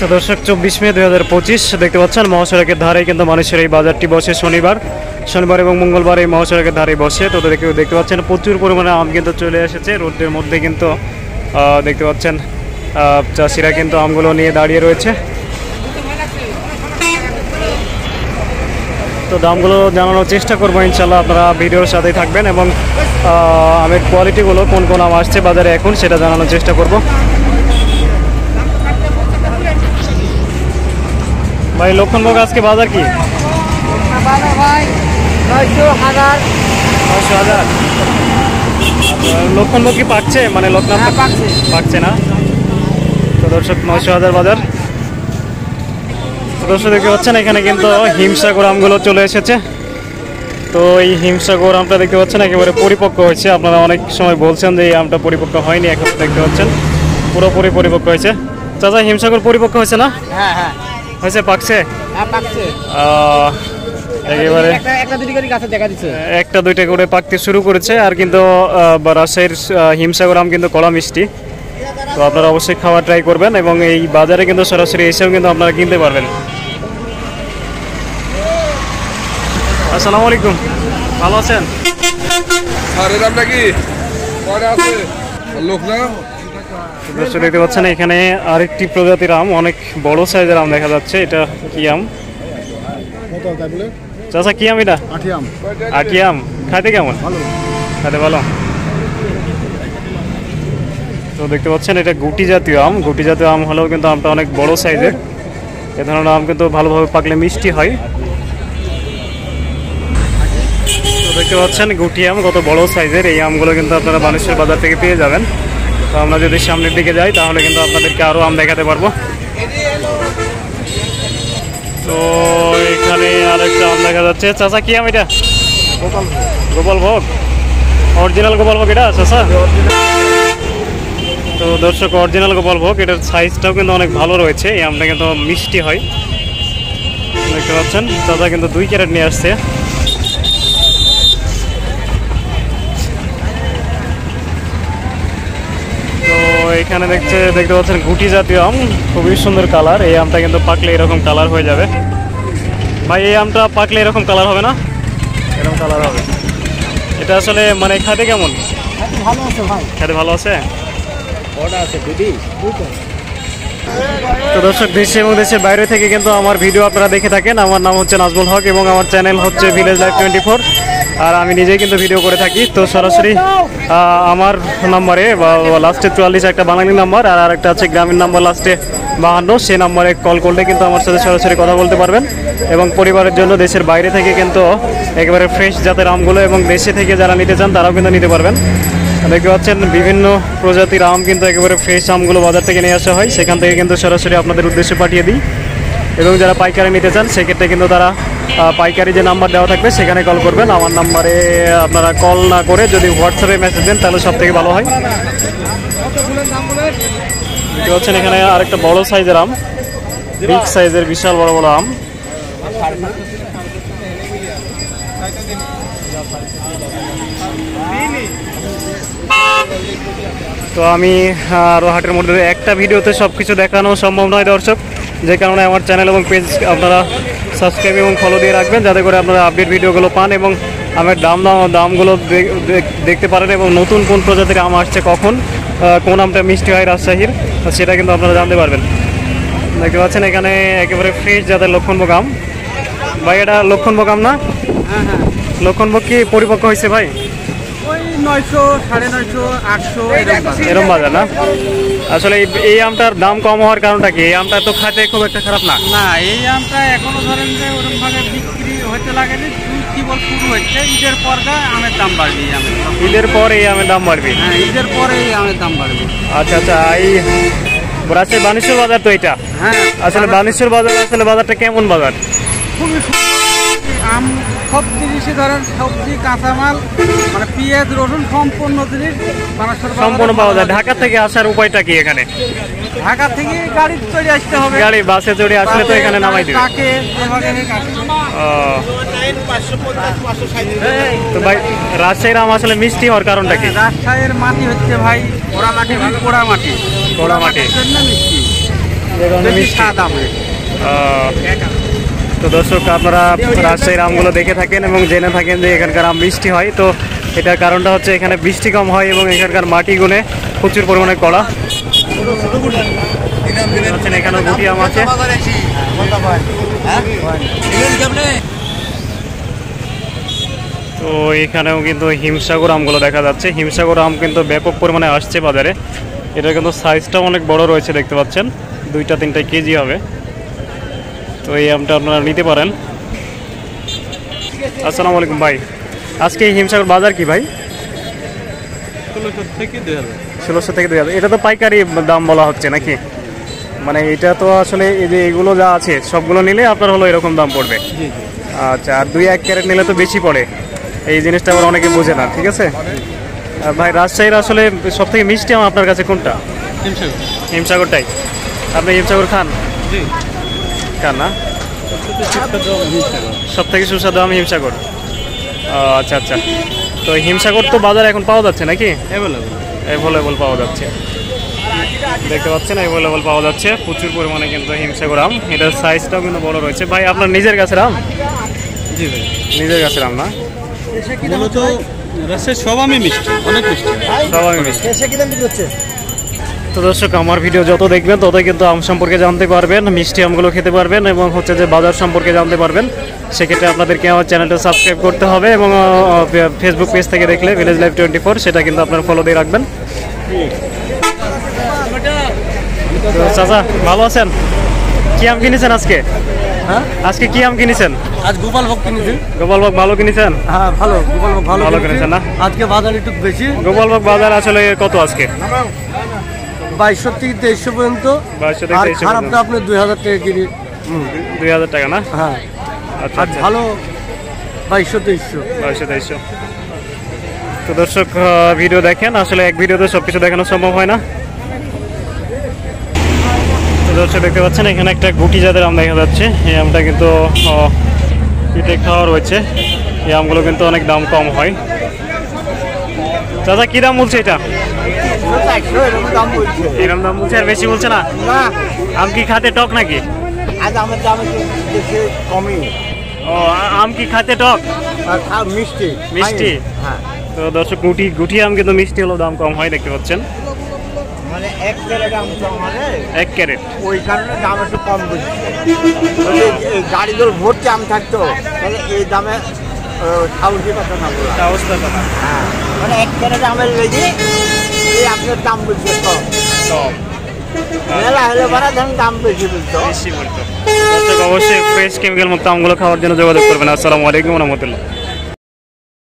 তো দর্শক 24 মে 2025 দেখতে পাচ্ছেন মহাসড়কের ধারে কিন্তু মানুষের এই বাজারটি বসে শনিবার এবং মঙ্গলবার এই মহাসড়কের ধারে বসে। তো দেখতে পাচ্ছেন প্রচুর পরিমাণে আম কিন্তু চলে এসেছে রোদের মধ্যে, কিন্তু দেখতে পাচ্ছেন চাষিরা কিন্তু আমগুলো নিয়ে দাঁড়িয়ে রয়েছে। তো দামগুলো জানানোর চেষ্টা করবো ইনশাল্লাহ, আপনারা ভিডিওর সাথেই থাকবেন এবং আমের কোয়ালিটিগুলো কোন কোন আম আসছে বাজারে এখন সেটা জানানোর চেষ্টা করব। ভাই লক্ষণভোগ আজকে বাজার কি? 900,000। লক্ষণভোগ কি পাকছে, মানে লক্ষণ পাকছে না? তো দর্শক 900,000 বাজার। দর্শক দেখতে পাচ্ছেন এখানে কিন্তু হিমসাগর আমগুলো চলে এসেছে। তো এই হিমসাগর আমটা দেখতে পাচ্ছেন একেবারে পরিপক্ক হয়েছে। আপনারা অনেক সময় বলছেন যে এই আমটা পরিপক্ক হয়নি, এখন দেখতে পাচ্ছেন পুরোপুরি পরিপক্ক হয়েছে। চাচা হিমসাগর পরিপক্ক হয়েছে না? হ্যাঁ হ্যাঁ হয়েছে, পাকছে। একেবারে একটা দুইটা করে পাকতে শুরু করেছে। আর কিন্তু রাজশাহীর হিমসাগর আম কিন্তু কড়া মিষ্টি, তো আপনারা অবশ্যই খাওয়া ট্রাই করবেন এবং এই বাজারে কিন্তু সরাসরি এসেও কিন্তু আপনারা কিনতে পারবেন। আসসালামু আলাইকুম, ভালো আছেন? দেখতে পাচ্ছেন এখানে আরেকটি প্রজাতির আম, অনেক বড় সাইজের আম দেখা যাচ্ছে। এটা কি আম চাচা? কি আম এটা? আটি আম। খাইতে কেমন? খাইতে ভালো। তো দেখতে পাচ্ছেন এটা গুটি জাতীয় আম। গুটি জাতীয় আম হলেও কিন্তু আমটা অনেক বড় সাইজের। এ ধরনের আম কিন্তু ভালোভাবে পাকলে মিষ্টি হয়। তো দেখতে পাচ্ছেন গুটি আম কত বড় সাইজের। এই আমগুলো কিন্তু আপনারা বানেশ্বর বাজার থেকে পেয়ে যাবেন। তো আমরা যদি সামনের দিকে যাই তাহলে কিন্তু আপনাদেরকে আরও আম দেখাতে পারবো। তো এখানে আরেকটা আম দেখা যাচ্ছে। চাচা কি আম এটা? গোপালভোগ। অরিজিনাল গোপালভোগ এটা চাচা? তো দর্শক অরিজিনাল গোপালভোগ, এটার সাইজটাও কিন্তু অনেক ভালো রয়েছে। এই আমটা কিন্তু মিষ্টি হয়। দেখতে পাচ্ছেন চাচা কিন্তু 2 ক্যারেট নিয়ে আসছে। তো এখানে দেখতে পাচ্ছেন গুটি জাতীয় আম, খুবই সুন্দর কালার। এই আমটা কিন্তু পাকলে এরকম কালার হয়ে যাবে। ভাই এই আমটা পাকলে এরকম কালার হবে না? এরকম কালার হবে। এটা আসলে মানে খেতে কেমন? ভালো আছে ভাই, খেতে ভালো আছে। তো দর্শক দেশ এবং দেশের বাইরে থেকে কিন্তু আমার ভিডিও আপনারা দেখে থাকেন। আমার নাম হচ্ছে নাজমুল হক এবং আমার চ্যানেল হচ্ছে ভিলেজ লাইফ 24। আর আমি নিজেই কিন্তু ভিডিও করে থাকি। তো সরাসরি আমার নাম্বারে লাস্টে 44 একটা বাঙালি নাম্বার, আর আরেকটা আছে গ্রামীণ নাম্বার লাস্টে 52, সেই নাম্বারে কল করলে কিন্তু আমার সাথে সরাসরি কথা বলতে পারবেন। এবং পরিবারের জন্য দেশের বাইরে থেকে কিন্তু একেবারে ফ্রেশ জাতের আমগুলো এবং দেশে থেকে যারা নিতে চান তারাও কিন্তু নিতে পারবেন। দেখতে পাচ্ছেন বিভিন্ন প্রজাতির আম কিন্তু একেবারে ফ্রেশ আমগুলো বাজার থেকে নিয়ে আসা হয়, সেখান থেকে কিন্তু সরাসরি আপনাদের উদ্দেশ্যে পাঠিয়ে দিই। এবং যারা পাইকারি নিতে চান সেক্ষেত্রে কিন্তু তারা পাইকারি যে নাম্বার দেওয়া থাকবে সেখানে কল করবেন। আমার নাম্বারে আপনারা কল না করে যদি হোয়াটসঅ্যাপে মেসেজ দেন তাহলে সব থেকে ভালো হয়। দেখতে পাচ্ছেন এখানে আরেকটা বড় সাইজের আম, বিগ সাইজের বিশাল বড় বড় আম। তো আমি আরও হাটের মধ্যে একটা ভিডিওতে সব কিছু দেখানো সম্ভব নয় দর্শক, যে কারণে আমার চ্যানেল এবং পেজ আপনারা সাবস্ক্রাইব এবং ফলো দিয়ে রাখবেন, যাতে করে আপনারা আপডেট ভিডিওগুলো পান এবং আমের দামগুলো দেখতে পারেন এবং নতুন কোন প্রজাতির আম আসছে, কখন কোন আমটা মিষ্টি হয় রাজশাহীর, সেটা কিন্তু আপনারা জানতে পারবেন। দেখতে পাচ্ছেন এখানে একেবারে ফ্রেশ জাতের লক্ষণভোগ আম। ভাই এটা লক্ষণভোগ আম না? হ্যাঁ হ্যাঁ। লক্ষণভোগ কি পরিপক্ক হয়েছে ভাই? 900, 950, 800 এরকম বাজার না? আসলে এই আমটার দাম কম হওয়ার কারণটা কি? এই আমটা তো খাইতে খুব একটা খারাপ না। না, এই আমটা এখনো ধরেন যে ওরকম ভাবে বিক্রি হতে লাগেনি, কেবল শুরু হচ্ছে। ঈদের পর আমের দাম বাড়বে। ঈদের পর এই আমের দাম বাড়বে? হ্যাঁ, ঈদের পরে এই আমের দাম বাড়বে। আচ্ছা আচ্ছা। এই রাজশাহী বানেশ্বর বাজার তো এটা? হ্যাঁ। আসলে বানেশ্বর বাজার আসলে বাজারটা কেমন বাজার? খুবই আম সব জিনিসই ধরেন, সবজি কাঁচামাল মানে পেঁয়াজ রসুন সম্পূর্ণ জিনিস সম্পূর্ণ পাওয়া যায়। ঢাকা থেকে আসার উপায়টা কি? এখানে ঢাকা থেকে গাড়ি চড়ে আসতে হবে। গাড়ি বাসে চড়ে আসলে তো এখানে নামাই দিবে। তো ভাই রাজশাহীর আম আসলে মিষ্টি হওয়ার কারণটা কি? রাজশাহীর মাটি হচ্ছে ভাই পোড়া মাটি, পোড়া মাটি, পোড়া মাটি। মিষ্টি। যে কারণে বেশি মিষ্টি। স্বাদ আমে। তো দর্শক আপনারা রাজশাহীর আমগুলো দেখে থাকেন এবং জেনে থাকেন যে এখানকার আম মিষ্টি হয়। তো এটার কারণটা হচ্ছে এখানে বৃষ্টি কম হয় এবং এখানকার মাটিগুলো প্রচুর পরিমাণে কড়া। এখানে গুটি আম আছে। তো এখানেও কিন্তু হিমসাগর আমগুলো দেখা যাচ্ছে। হিমসাগর আম কিন্তু ব্যাপক পরিমাণে আসছে বাজারে। এটা কিন্তু সাইজটাও অনেক বড় রয়েছে, দেখতে পাচ্ছেন 2-3 কেজি হবে। তো এই আমটা আপনারা নিতে পারেন। আসসালামু আলাইকুম ভাই, আজকে এই হিমসাগর বাজার কি ভাই? 1600 থেকে 2000। 1600 থেকে 2000। এটা তো পাইকারি দাম বলা হচ্ছে নাকি? মানে এটা তো আসলে এই যে এগুলো যা আছে সবগুলো নিলে আপনার হলো এরকম দাম পড়বে। জি জি। আচ্ছা, আর 2-1 ক্যারেট নিলে তো বেশি পড়ে। এই জিনিসটা আবার অনেকে বোঝে না, ঠিক আছে। ভাই রাজশাহীর আসলে সব থেকে মিষ্টি আম আপনার কাছে কোনটা? হিমসাগর। হিমসাগরটাই। আপনি হিমসাগর খান? জি। খান না? সব থেকে সুস্বাদু আম হিমসাগর। আচ্ছা আচ্ছা। তো হিমসাগর তো বাজারে এখন পাওয়া যাচ্ছে নাকি? অ্যাভেলেবল পাওয়া যাচ্ছে, দেখতে পাচ্ছেন অ্যাভেলেবল পাওয়া যাচ্ছে প্রচুর পরিমাণে কিন্তু হিমসাগর আম। এটার সাইজটাও কিন্তু বড় রয়েছে। ভাই আপনার নিজের গাছের আম? জি ভাই। নিজের গাছের আম না? মূলত রাজশাহীর সব আমই মিষ্টি, অনেক মিষ্টি। সব আমি মিষ্টি। তো দর্শক আমার ভিডিও যত দেখবেন ততই কিন্তু আম সম্পর্কে জানতে পারবেন, মিষ্টি আমগুলো খেতে পারবেন এবং হচ্ছে যে বাজার সম্পর্কে জানতে পারবেন। সেক্ষেত্রে আপনাদেরকে আমার চ্যানেলটা সাবস্ক্রাইব করতে হবে এবং ফেসবুক পেজ থেকে দেখলে ভিলেজ লাইফ 24 সেটা কিন্তু আপনারা ফলো দিয়ে রাখবেন। তো চাচা ভালো আছেন? কি আম কিনেছেন আজকে? হ্যাঁ, আজকে কি আম কিনেছেন? আজ গোপাল ভোগ কিনেছি। গোপালভোগ ভালো কিনেছেন? হ্যাঁ ভালো, গোপাল ভোগ ভালো ভালো কিনেছি। কিনেছেন না? আজকে বাজার একটু বেশি। গোপালভোগ বাজার আসলে কত আজকে? 2200 থেকে 2300 পর্যন্ত। 2200 থেকে আর 2300 খারাপটা আপনি 2000 টাকা কিনে। 2000 টাকা না? হ্যাঁ, আচ্ছা আর আচ্ছা। ভালো 2200-2300। 2200-2300। তো দর্শক ভিডিও দেখেন, আসলে এক ভিডিওতে সব কিছু দেখানো সম্ভব হয় না। তো দর্শক দেখতে পাচ্ছেন এখানে একটা গুটি জাতের আম দেখা যাচ্ছে। এই আমটা কিন্তু পিঠে খাওয়া রয়েছে। এই আমগুলো কিন্তু অনেক দাম কম হয়। দাদা কি দাম বলছে এটা? এরকম দাম বলছে, আর বেশি বলছে না? আম কি খাতে টক নাকি? আজ আমার দাম একটু কমই। ও, আম কি খাতে টক? আর মিষ্টি। মিষ্টি? হ্যাঁ, তো দর্শক গুটি আম কিন্তু মিষ্টি হলেও দাম কম হয়, দেখতে পাচ্ছেন। মানে 1 ক্যারেট দাম তো মানে 1 ক্যারেট। ওই কারণে দাম একটু কম বুঝছি। গাড়ি ধর ভর্তি আম থাকতো তাহলে এই দামে খাউজি কথা না বলা। এটা অবস্থা কথা। হ্যাঁ, মানে 1 ক্যারেট আমের লেগে এই আপনার দাম বুঝছে কম। কম। মেলা হলে পরে ধরুন দাম বেশি বুঝতো। বেশি বলতো। দর্শক অবশ্যই ফ্রেশ কেমিক্যাল মুক্ত আমগুলো খাওয়ার জন্য যোগাযোগ করবেন। আসসালামু আলাইকুম ওয়া রাহমাতুল্লাহ।